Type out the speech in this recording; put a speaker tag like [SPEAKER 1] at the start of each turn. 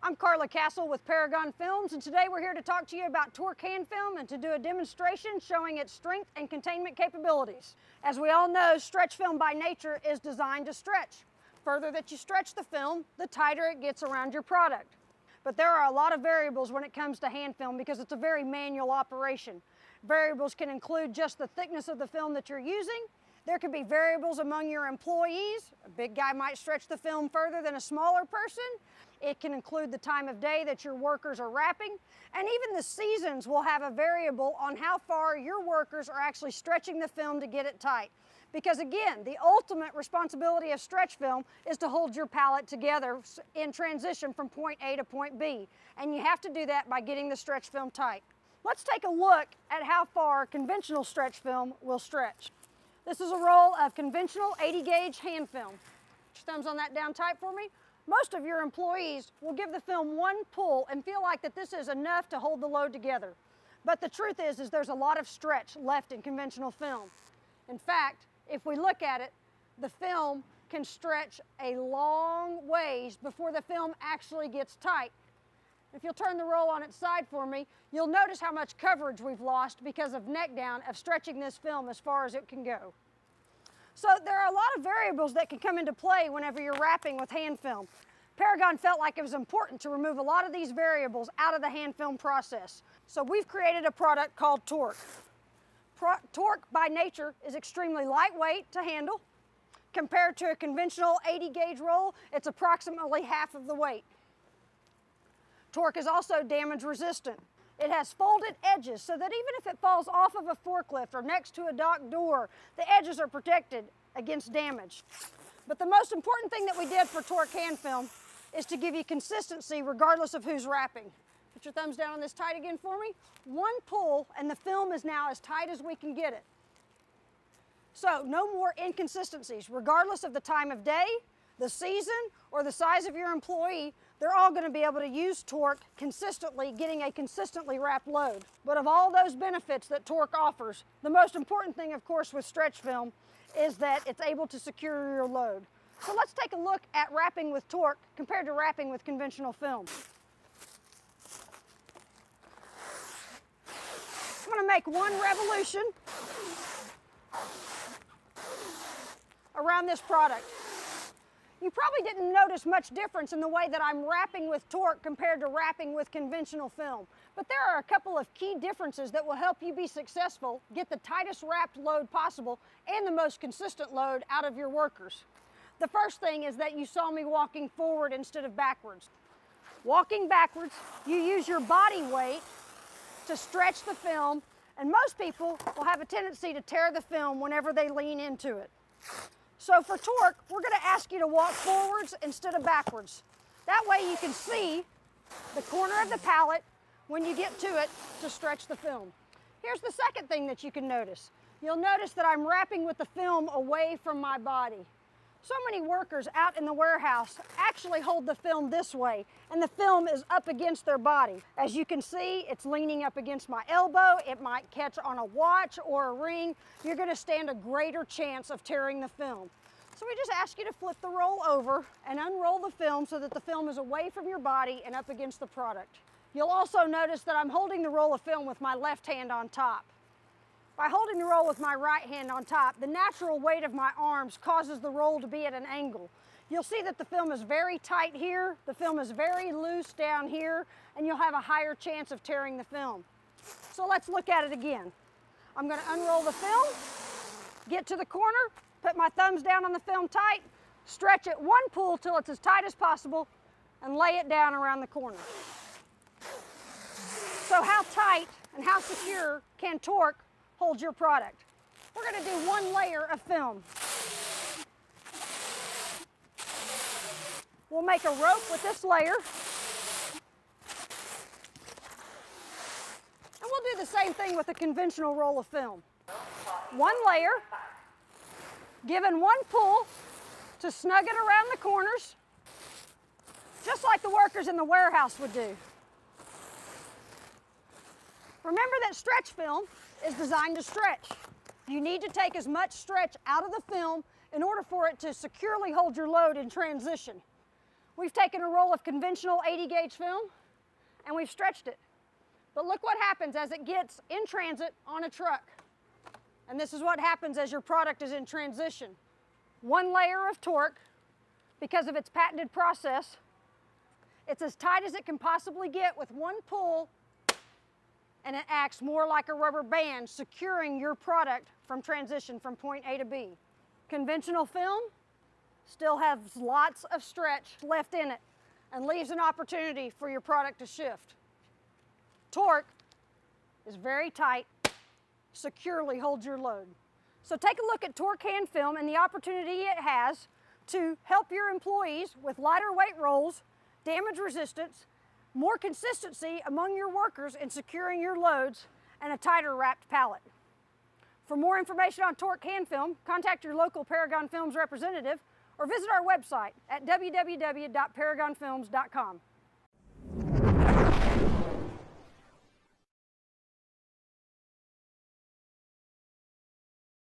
[SPEAKER 1] I'm Carla Castle with Paragon Films, and today we're here to talk to you about Torque hand film and to do a demonstration showing its strength and containment capabilities. As we all know, stretch film by nature is designed to stretch. Further that you stretch the film, the tighter it gets around your product. But there are a lot of variables when it comes to hand film because it's a very manual operation. Variables can include just the thickness of the film that you're using. There could be variables among your employees. A big guy might stretch the film further than a smaller person. It can include the time of day that your workers are wrapping. And even the seasons will have a variable on how far your workers are actually stretching the film to get it tight. Because again, the ultimate responsibility of stretch film is to hold your pallet together in transition from point A to point B. And you have to do that by getting the stretch film tight. Let's take a look at how far conventional stretch film will stretch. This is a roll of conventional 80 gauge hand film. Put your thumbs on that down tight for me. Most of your employees will give the film one pull and feel like that this is enough to hold the load together. But the truth is there's a lot of stretch left in conventional film. In fact, if we look at it, the film can stretch a long ways before the film actually gets tight. If you'll turn the roll on its side for me, you'll notice how much coverage we've lost because of neck down of stretching this film as far as it can go. So there are a lot of variables that can come into play whenever you're wrapping with hand film. Paragon felt like it was important to remove a lot of these variables out of the hand film process. So we've created a product called Torque. Torque by nature is extremely lightweight to handle. Compared to a conventional 80 gauge roll, it's approximately half of the weight. Torque is also damage resistant. It has folded edges so that even if it falls off of a forklift or next to a dock door, the edges are protected against damage. But the most important thing that we did for Torque hand film is to give you consistency regardless of who's wrapping. Put your thumbs down on this tight again for me. One pull and the film is now as tight as we can get it. So no more inconsistencies. Regardless of the time of day, the season, or the size of your employee, they're all going to be able to use Torque consistently, getting a consistently wrapped load. But of all those benefits that Torque offers, the most important thing, of course, with stretch film is that it's able to secure your load. So let's take a look at wrapping with Torque compared to wrapping with conventional film. I'm going to make one revolution around this product. You probably didn't notice much difference in the way that I'm wrapping with Torque compared to wrapping with conventional film. But there are a couple of key differences that will help you be successful, get the tightest wrapped load possible, and the most consistent load out of your workers. The first thing is that you saw me walking forward instead of backwards. Walking backwards, you use your body weight to stretch the film, and most people will have a tendency to tear the film whenever they lean into it. So for Torque, we're going to ask you to walk forwards instead of backwards. That way you can see the corner of the pallet when you get to it to stretch the film. Here's the second thing that you can notice. You'll notice that I'm wrapping with the film away from my body. So many workers out in the warehouse actually hold the film this way, and the film is up against their body. As you can see, it's leaning up against my elbow. It might catch on a watch or a ring. You're going to stand a greater chance of tearing the film. So we just ask you to flip the roll over and unroll the film so that the film is away from your body and up against the product. You'll also notice that I'm holding the roll of film with my left hand on top. By holding the roll with my right hand on top, the natural weight of my arms causes the roll to be at an angle. You'll see that the film is very tight here, the film is very loose down here, and you'll have a higher chance of tearing the film. So let's look at it again. I'm going to unroll the film, get to the corner, put my thumbs down on the film tight, stretch it one pull till it's as tight as possible, and lay it down around the corner. So how tight and how secure can Torque hold your product? We're going to do one layer of film. We'll make a rope with this layer. And we'll do the same thing with a conventional roll of film. One layer, given one pull to snug it around the corners, just like the workers in the warehouse would do. Remember that stretch film is designed to stretch. You need to take as much stretch out of the film in order for it to securely hold your load in transition. We've taken a roll of conventional 80 gauge film and we've stretched it. But look what happens as it gets in transit on a truck. And this is what happens as your product is in transition. One layer of torque, because of its patented process, it's as tight as it can possibly get with one pull, and it acts more like a rubber band, securing your product from transition from point A to B. Conventional film still has lots of stretch left in it and leaves an opportunity for your product to shift. Torque is very tight, securely holds your load. So take a look at Torque hand film and the opportunity it has to help your employees with lighter weight rolls, damage resistance, more consistency among your workers in securing your loads, and a tighter wrapped pallet. For more information on Torque hand film, contact your local Paragon Films representative or visit our website at www.paragonfilms.com.